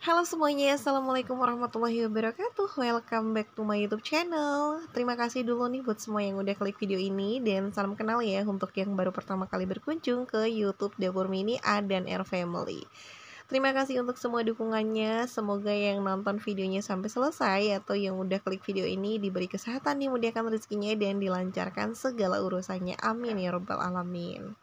Halo semuanya, assalamualaikum warahmatullahi wabarakatuh. Welcome back to my YouTube channel. Terima kasih dulu nih buat semua yang udah klik video ini, dan salam kenal ya untuk yang baru pertama kali berkunjung ke YouTube Dapur Mini A dan R Family. Terima kasih untuk semua dukungannya. Semoga yang nonton videonya sampai selesai atau yang udah klik video ini diberi kesehatan, dimudahkan rezekinya, dan dilancarkan segala urusannya. Amin ya robbal alamin.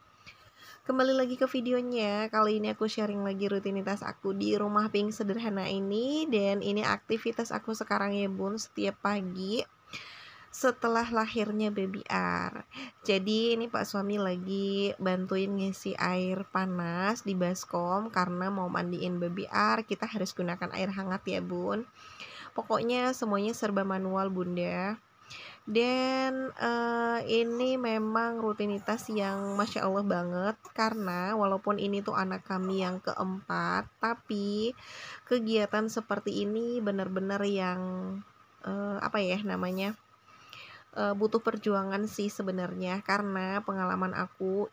Kembali lagi ke videonya. Kali ini aku sharing lagi rutinitas aku di rumah pink sederhana ini. Dan ini aktivitas aku sekarang ya bun, setiap pagi setelah lahirnya baby R. Jadi ini pak suami lagi bantuin ngisi air panas di baskom karena mau mandiin baby R. Kita harus gunakan air hangat ya bun. Pokoknya semuanya serba manual bunda. Dan ini memang rutinitas yang Masya Allah banget, karena walaupun ini tuh anak kami yang keempat, tapi kegiatan seperti ini benar-benar yang apa ya namanya, butuh perjuangan sih sebenarnya. Karena pengalaman aku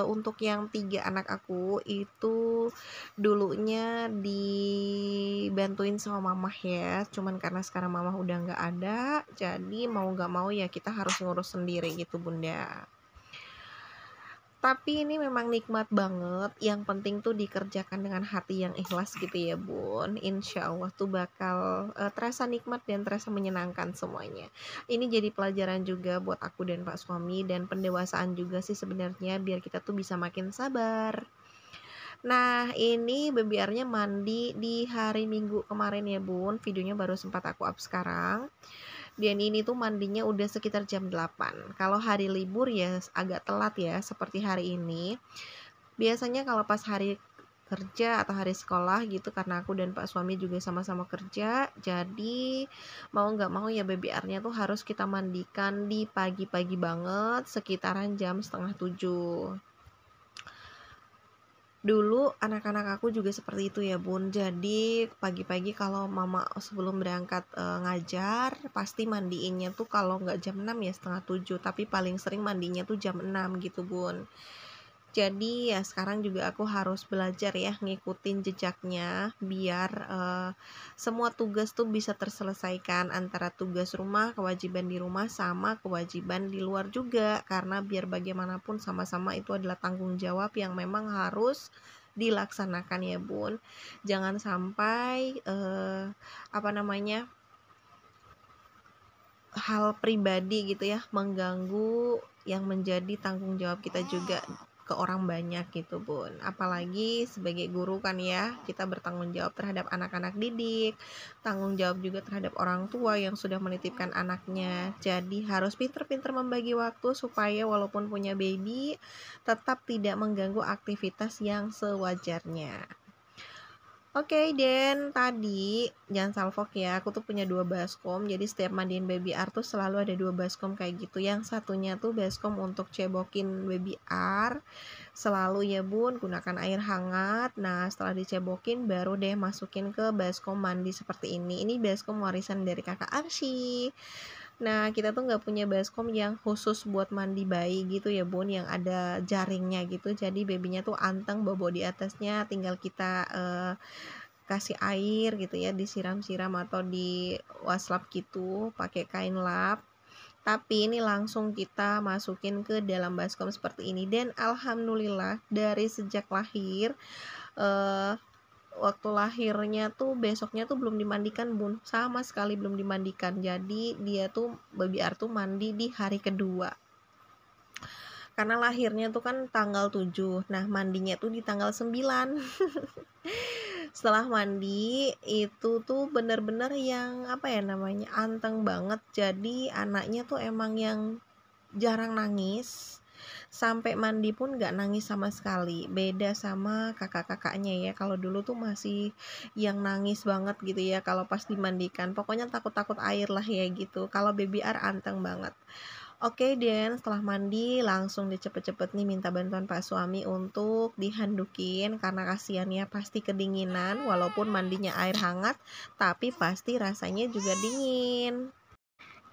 untuk yang 3 anak aku itu dulunya dibantuin sama mamah ya, cuman karena sekarang mamah udah nggak ada, jadi mau nggak mau ya kita harus ngurus sendiri gitu bunda. Tapi ini memang nikmat banget, yang penting tuh dikerjakan dengan hati yang ikhlas gitu ya bun. Insya Allah tuh bakal terasa nikmat dan terasa menyenangkan semuanya. Ini jadi pelajaran juga buat aku dan pak suami, dan pendewasaan juga sih sebenarnya, biar kita tuh bisa makin sabar. Nah ini baby R-nya mandi di hari Minggu kemarin ya bun, videonya baru sempat aku up sekarang. Dan ini tuh mandinya udah sekitar jam 8. Kalau hari libur ya agak telat ya, seperti hari ini. Biasanya kalau pas hari kerja atau hari sekolah gitu, karena aku dan pak suami juga sama-sama kerja, jadi mau nggak mau ya baby R-nya tuh harus kita mandikan di pagi-pagi banget, sekitaran jam setengah 7. Dulu anak-anak aku juga seperti itu ya bun. Jadi pagi-pagi kalau mama sebelum berangkat ngajar, pasti mandiinnya tuh kalau nggak jam 6 ya setengah 7, tapi paling sering mandinya tuh jam 6 gitu bun. Jadi ya sekarang juga aku harus belajar ya ngikutin jejaknya, biar semua tugas tuh bisa terselesaikan, antara tugas rumah, kewajiban di rumah, sama kewajiban di luar juga. Karena biar bagaimanapun sama-sama itu adalah tanggung jawab yang memang harus dilaksanakan ya bun. Jangan sampai apa namanya, hal pribadi gitu ya mengganggu yang menjadi tanggung jawab kita juga ke orang banyak gitu bun. Apalagi sebagai guru kan ya, kita bertanggung jawab terhadap anak-anak didik, tanggung jawab juga terhadap orang tua yang sudah menitipkan anaknya. Jadi harus pinter-pinter membagi waktu supaya walaupun punya baby tetap tidak mengganggu aktivitas yang sewajarnya. Oke, dan tadi jangan salfok ya, aku tuh punya 2 baskom. Jadi setiap mandiin baby R tuh selalu ada 2 baskom kayak gitu. Yang satunya tuh baskom untuk cebokin baby R, selalu ya bun gunakan air hangat. Nah setelah dicebokin baru deh masukin ke baskom mandi seperti ini. Ini baskom warisan dari kakak Arsy. Nah kita tuh nggak punya baskom yang khusus buat mandi bayi gitu ya bun, yang ada jaringnya gitu. Jadi babynya tuh anteng, bobo di atasnya, tinggal kita kasih air gitu ya, disiram-siram atau di waslap gitu pakai kain lap. Tapi ini langsung kita masukin ke dalam baskom seperti ini. Dan alhamdulillah dari sejak lahir, waktu lahirnya tuh besoknya tuh belum dimandikan bun, sama sekali belum dimandikan. Jadi dia tuh baby R tuh mandi di hari kedua, karena lahirnya tuh kan tanggal 7. Nah mandinya tuh di tanggal 9. Setelah mandi itu tuh bener-bener yang apa ya namanya, anteng banget. Jadi anaknya tuh emang yang jarang nangis, sampai mandi pun gak nangis sama sekali. Beda sama kakak-kakaknya ya, kalau dulu tuh masih yang nangis banget gitu ya kalau pas dimandikan. Pokoknya takut-takut air lah ya gitu. Kalau baby R anteng banget. Oke, dan setelah mandi langsung cepet-cepet nih minta bantuan pak suami untuk dihandukin, karena kasihannya pasti kedinginan. Walaupun mandinya air hangat, tapi pasti rasanya juga dingin.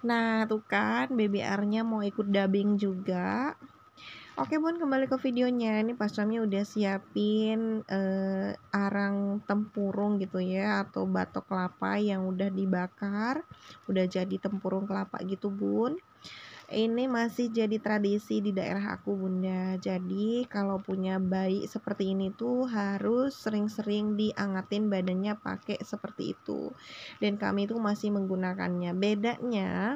Nah tuh kan baby R-nya mau ikut dubbing juga. Oke bun, kembali ke videonya. Ini Pak suami udah siapin arang tempurung gitu ya, atau batok kelapa yang udah dibakar, udah jadi tempurung kelapa gitu bun. Ini masih jadi tradisi di daerah aku bunda. Jadi kalau punya bayi seperti ini tuh harus sering-sering diangetin badannya pakai seperti itu. Dan kami tuh masih menggunakannya. Bedanya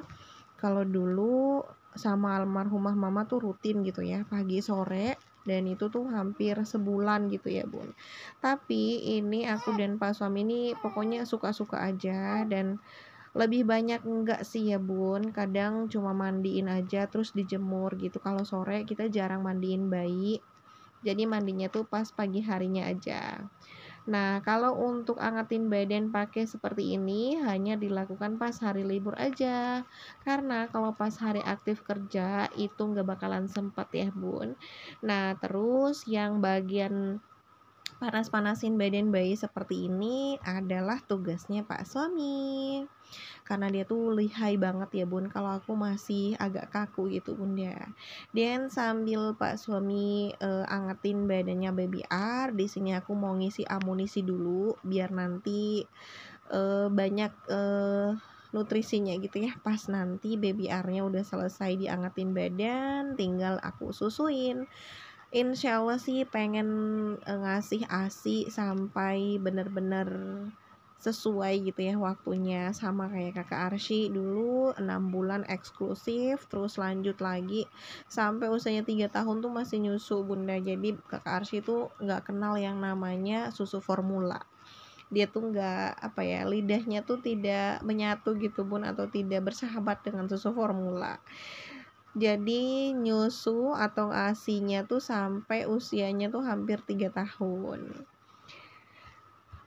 kalau dulu sama almarhumah mama tuh rutin gitu ya, pagi sore, dan itu tuh hampir sebulan gitu ya bun. Tapi ini aku dan Pak suami ini pokoknya suka-suka aja, dan lebih banyak enggak sih ya bun, kadang cuma mandiin aja terus dijemur gitu. Kalau sore kita jarang mandiin bayi, jadi mandinya tuh pas pagi harinya aja. Nah, kalau untuk angetin badan pakai seperti ini hanya dilakukan pas hari libur aja. Karena kalau pas hari aktif kerja itu nggak bakalan sempat ya, Bun. Nah, terus yang bagian panas-panasin badan bayi seperti ini adalah tugasnya Pak suami. Karena dia tuh lihai banget ya bun, kalau aku masih agak kaku gitu bunda. Dan sambil Pak suami angetin badannya baby R, di sini aku mau ngisi amunisi dulu biar nanti banyak nutrisinya gitu ya. Pas nanti baby R-nya udah selesai diangetin badan, tinggal aku susuin. Insya Allah sih pengen ngasih ASI sampai bener-bener sesuai gitu ya waktunya, sama kayak kakak Arsy dulu 6 bulan eksklusif, terus lanjut lagi sampai usianya 3 tahun tuh masih nyusu bunda. Jadi kakak Arsy tuh nggak kenal yang namanya susu formula. Dia tuh nggak apa ya, lidahnya tuh tidak menyatu gitu bun, atau tidak bersahabat dengan susu formula. Jadi nyusu atau asinya tuh sampai usianya tuh hampir 3 tahun.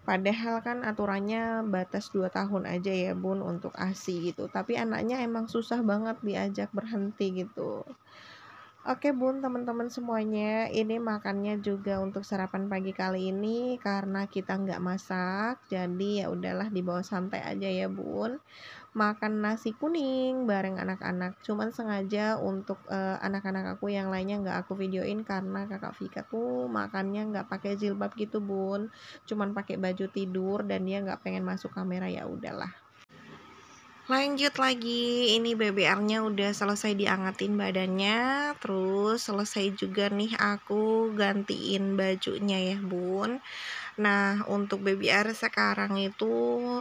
Padahal kan aturannya batas 2 tahun aja ya bun untuk ASI gitu. Tapi anaknya emang susah banget diajak berhenti gitu. Oke bun, teman-teman semuanya, ini makannya juga untuk sarapan pagi kali ini karena kita nggak masak, jadi ya udahlah dibawa santai aja ya bun. Makan nasi kuning bareng anak-anak, cuman sengaja untuk anak-anak aku yang lainnya nggak aku videoin karena kakak Vika tuh makannya nggak pakai jilbab gitu bun, cuman pakai baju tidur dan dia nggak pengen masuk kamera, ya udahlah. Lanjut lagi, ini BBR-nya udah selesai diangetin badannya, terus selesai juga nih aku gantiin bajunya ya bun. Nah, untuk BBR sekarang itu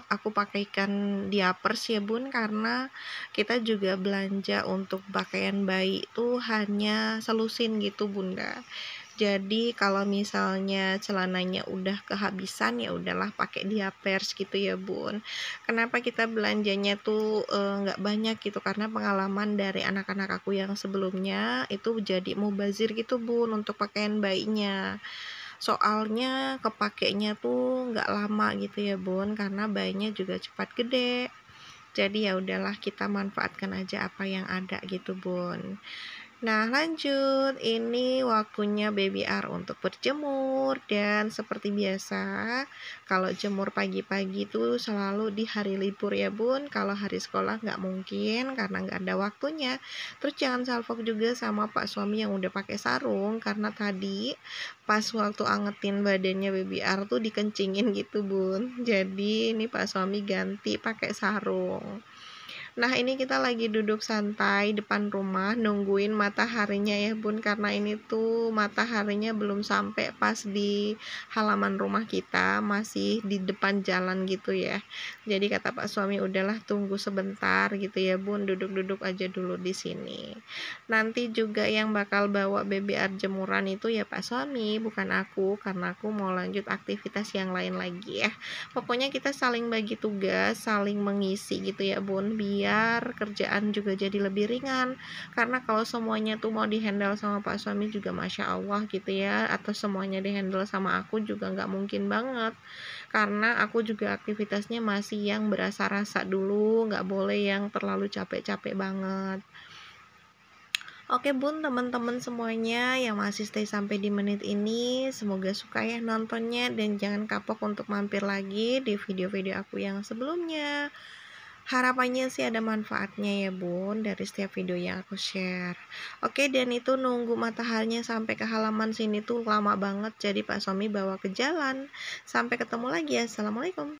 aku pakaikan diapers ya bun, karena kita juga belanja untuk pakaian bayi itu hanya selusin gitu bunda. Jadi kalau misalnya celananya udah kehabisan ya udahlah pakai diapers gitu ya bun. Kenapa kita belanjanya tuh nggak banyak gitu, karena pengalaman dari anak-anak aku yang sebelumnya itu jadi mubazir gitu bun untuk pakaian bayinya. Soalnya kepakainya tuh nggak lama gitu ya bun, karena bayinya juga cepat gede. Jadi ya udahlah kita manfaatkan aja apa yang ada gitu bun. Nah lanjut, ini waktunya baby R untuk berjemur, dan seperti biasa kalau jemur pagi-pagi itu selalu di hari libur ya bun. Kalau hari sekolah nggak mungkin karena nggak ada waktunya. Terus jangan salfok juga sama Pak suami yang udah pakai sarung, karena tadi pas waktu angetin badannya baby R tuh dikencingin gitu bun. Jadi ini Pak suami ganti pakai sarung. Nah ini kita lagi duduk santai depan rumah nungguin mataharinya ya bun, karena ini tuh mataharinya belum sampai pas di halaman rumah kita, masih di depan jalan gitu ya. Jadi kata Pak suami udahlah tunggu sebentar gitu ya bun, duduk-duduk aja dulu di sini. Nanti juga yang bakal bawa BBR jemuran itu ya Pak suami, bukan aku, karena aku mau lanjut aktivitas yang lain lagi ya. Pokoknya kita saling bagi tugas, saling mengisi gitu ya bun, biar kerjaan juga jadi lebih ringan. Karena kalau semuanya tuh mau dihandle sama Pak suami juga Masya Allah gitu ya, atau semuanya dihandle sama aku juga nggak mungkin banget, karena aku juga aktivitasnya masih yang berasa-rasa dulu, nggak boleh yang terlalu capek-capek banget. Oke bun, teman-teman semuanya yang masih stay sampai di menit ini, semoga suka ya nontonnya, dan jangan kapok untuk mampir lagi di video-video aku yang sebelumnya. Harapannya sih ada manfaatnya ya bun dari setiap video yang aku share. Oke, dan itu nunggu mataharinya sampai ke halaman sini tuh lama banget, jadi Pak suami bawa ke jalan. Sampai ketemu lagi ya, assalamualaikum.